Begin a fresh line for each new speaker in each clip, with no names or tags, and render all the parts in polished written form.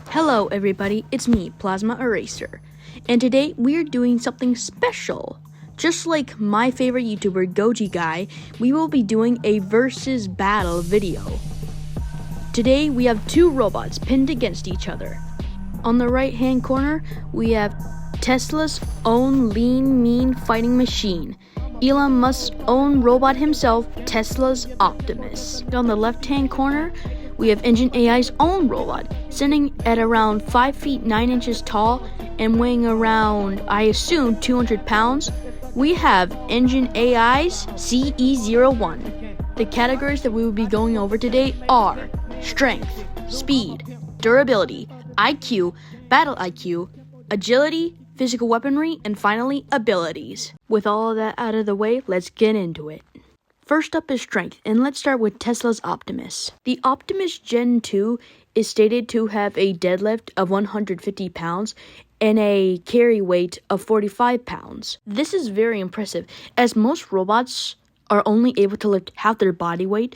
Hello everybody, it's me, Plasma Eraser, and today we're doing something special. Just like my favorite YouTuber, Goji Guy, we will be doing a versus battle video. Today we have two robots pinned against each other. On the right hand corner, we have Tesla's own lean, mean fighting machine, Elon Musk's own robot himself, Tesla's Optimus. On the left hand corner, we have Engine AI's own robot, sitting at around 5 feet 9 inches tall and weighing around, I assume, 200 pounds. We have Engine AI's SE01. The categories that we will be going over today are strength, speed, durability, IQ, battle IQ, agility, physical weaponry, and finally, abilities. With all of that out of the way, let's get into it. First up is strength, and let's start with Tesla's Optimus. The Optimus Gen 2 is stated to have a deadlift of 150 pounds and a carry weight of 45 pounds. This is very impressive, as most robots are only able to lift half their body weight,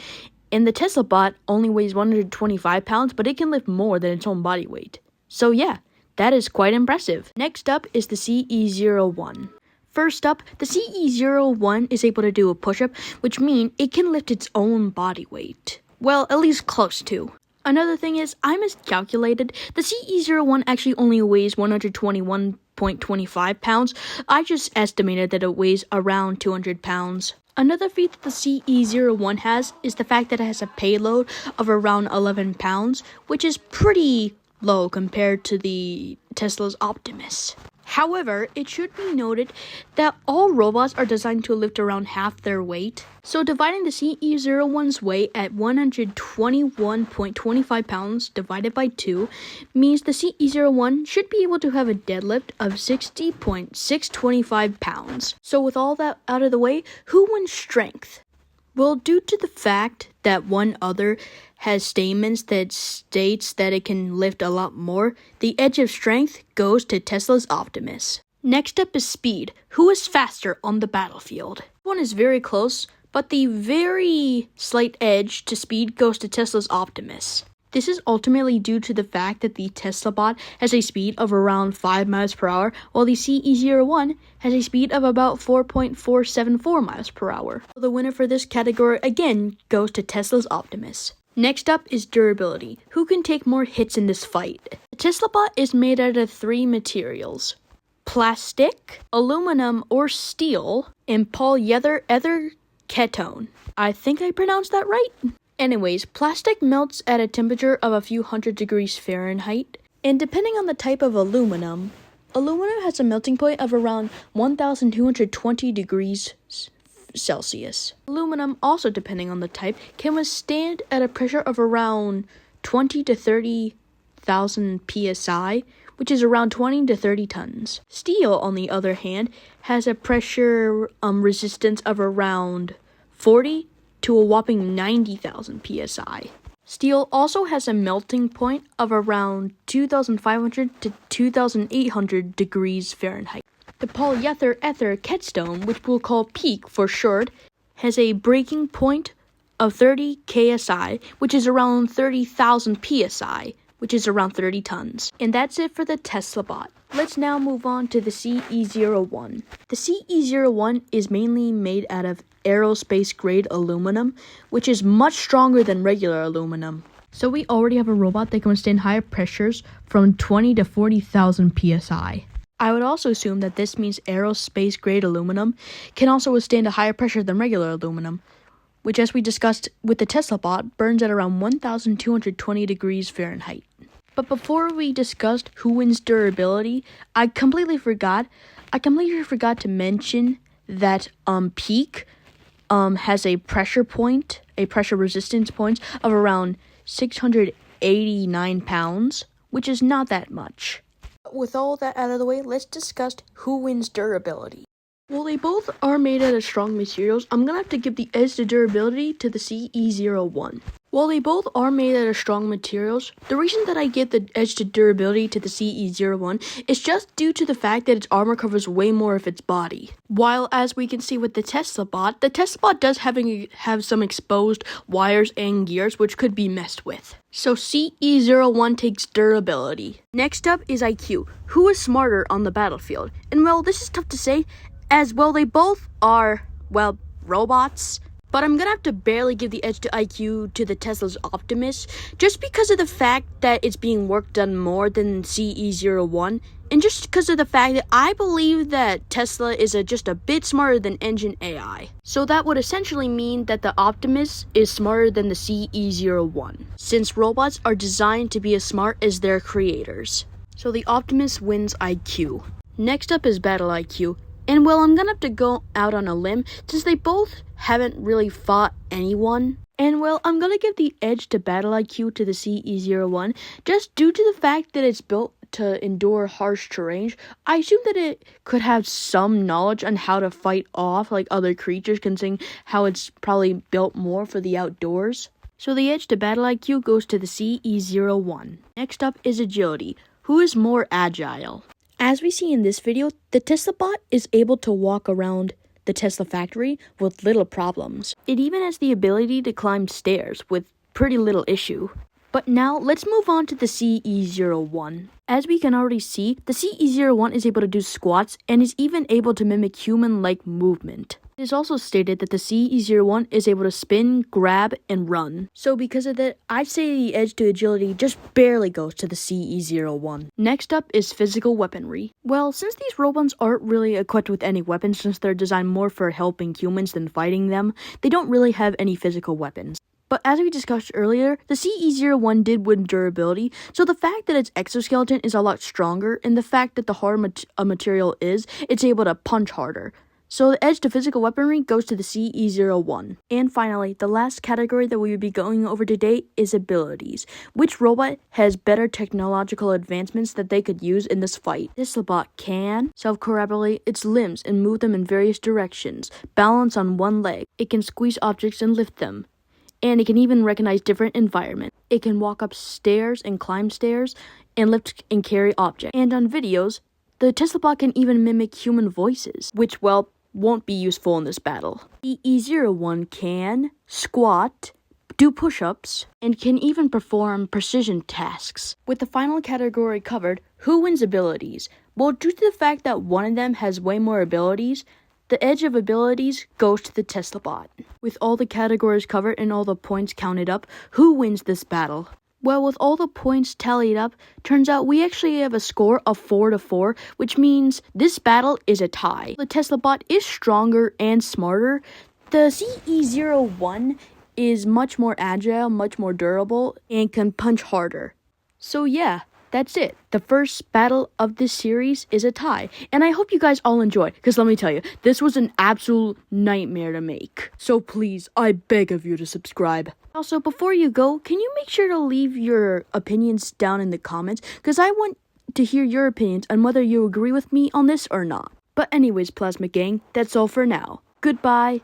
and the Tesla bot only weighs 125 pounds, but it can lift more than its own body weight. So yeah, that is quite impressive. Next up is the SE01. First up, the SE01 is able to do a push-up, which means it can lift its own body weight. Well, at least close to. Another thing is, I miscalculated. The SE01 actually only weighs 121.25 pounds. I just estimated that it weighs around 200 pounds. Another feat that the SE01 has is the fact that it has a payload of around 11 pounds, which is pretty low compared to the Tesla's Optimus. However, it should be noted that all robots are designed to lift around half their weight. So dividing the SE01's weight at 121.25 pounds divided by 2 means the SE01 should be able to have a deadlift of 60.625 pounds. So with all that out of the way, who wins strength? Well, due to the fact that one other has statements that states that it can lift a lot more, the edge of strength goes to Tesla's Optimus. Next up is speed. Who is faster on the battlefield? One is very close, but the very slight edge to speed goes to Tesla's Optimus. This is ultimately due to the fact that the Tesla bot has a speed of around 5 miles per hour, while the SE01 has a speed of about 4.474 miles per hour. The winner for this category again goes to Tesla's Optimus. Next up is durability. Who can take more hits in this fight? The Tesla bot is made out of 3 materials: plastic, aluminum or steel, and polyether ketone. I think I pronounced that right. Anyways, plastic melts at a temperature of a few hundred degrees Fahrenheit, and depending on the type of aluminum has a melting point of around 1,220 degrees Celsius. Aluminum, also depending on the type, can withstand at a pressure of around 20 to 30,000 psi, which is around 20 to 30 tons. Steel, on the other hand, has a pressure resistance of around 40 to a whopping 90,000 psi. Steel also has a melting point of around 2,500 to 2,800 degrees Fahrenheit. The polyether ketone, which we'll call PEEK for short, has a breaking point of 30 ksi, which is around 30,000 psi, which is around 30 tons. And that's it for the Tesla bot. Let's now move on to the SE01. The SE01 is mainly made out of aerospace grade aluminum, which is much stronger than regular aluminum. So we already have a robot that can withstand higher pressures from 20 to 40,000 psi. I would also assume that this means aerospace grade aluminum can also withstand a higher pressure than regular aluminum, which, as we discussed with the Tesla bot, burns at around 1,220 degrees Fahrenheit. But before we discussed who wins durability, I completely forgot to mention that PEEK has a pressure resistance point of around 689 pounds, which is not that much. With all that out of the way, let's discuss who wins durability. Well, they both are made out of strong materials. I'm gonna have to give the edge to durability to the SE01. While they both are made out of strong materials, the reason that I give the edge to durability to the SE01 is just due to the fact that its armor covers way more of its body. While, as we can see with the Tesla bot does have some exposed wires and gears which could be messed with. So SE01 takes durability. Next up is IQ. Who is smarter on the battlefield? And well, this is tough to say, as well they both are, well, robots. But I'm gonna have to barely give the edge to IQ to the Tesla's Optimus, just because of the fact that it's being worked on more than SE01, and just because of the fact that I believe that Tesla is just a bit smarter than Engine AI. So that would essentially mean that the Optimus is smarter than the SE01, since robots are designed to be as smart as their creators. So the Optimus wins IQ. Next up is Battle IQ. And well, I'm gonna have to go out on a limb since they both haven't really fought anyone. And well, I'm gonna give the edge to Battle IQ to the SE01 just due to the fact that it's built to endure harsh terrain. I assume that it could have some knowledge on how to fight off like other creatures, considering how it's probably built more for the outdoors. So the edge to Battle IQ goes to the SE01. Next up is Agility. Who is more agile? As we see in this video, the Tesla bot is able to walk around the Tesla factory with little problems. It even has the ability to climb stairs with pretty little issue. But now, let's move on to the SE01. As we can already see, the SE01 is able to do squats and is even able to mimic human-like movement. It is also stated that the SE01 is able to spin, grab, and run. So because of that, I'd say the edge to agility just barely goes to the SE01. Next up is physical weaponry. Well, since these robots aren't really equipped with any weapons since they're designed more for helping humans than fighting them, they don't really have any physical weapons. But as we discussed earlier, the SE01 did win durability, so the fact that its exoskeleton is a lot stronger, and the fact that the harder a material is, it's able to punch harder. So the edge to physical weaponry goes to the SE01. And finally, the last category that we will be going over today is abilities. Which robot has better technological advancements that they could use in this fight? This robot can self-corroborate its limbs and move them in various directions, balance on one leg. It can squeeze objects and lift them. And it can even recognize different environments. It can walk up stairs and climb stairs and lift and carry objects. And on videos, the Tesla bot can even mimic human voices, which, well, won't be useful in this battle. The E01 can squat, do push-ups, and can even perform precision tasks. With the final category covered, who wins abilities? Well, due to the fact that one of them has way more abilities, the edge of abilities goes to the Tesla bot. With all the categories covered and all the points counted up, who wins this battle? Well, with all the points tallied up, turns out we actually have a score of 4-4, which means this battle is a tie. The Tesla bot is stronger and smarter. The SE01 is much more agile, much more durable, and can punch harder. So yeah, that's it. The first battle of this series is a tie. And I hope you guys all enjoyed, because let me tell you, this was an absolute nightmare to make. So please, I beg of you to subscribe. Also, before you go, can you make sure to leave your opinions down in the comments? Because I want to hear your opinions on whether you agree with me on this or not. But anyways, Plasma Gang, that's all for now. Goodbye.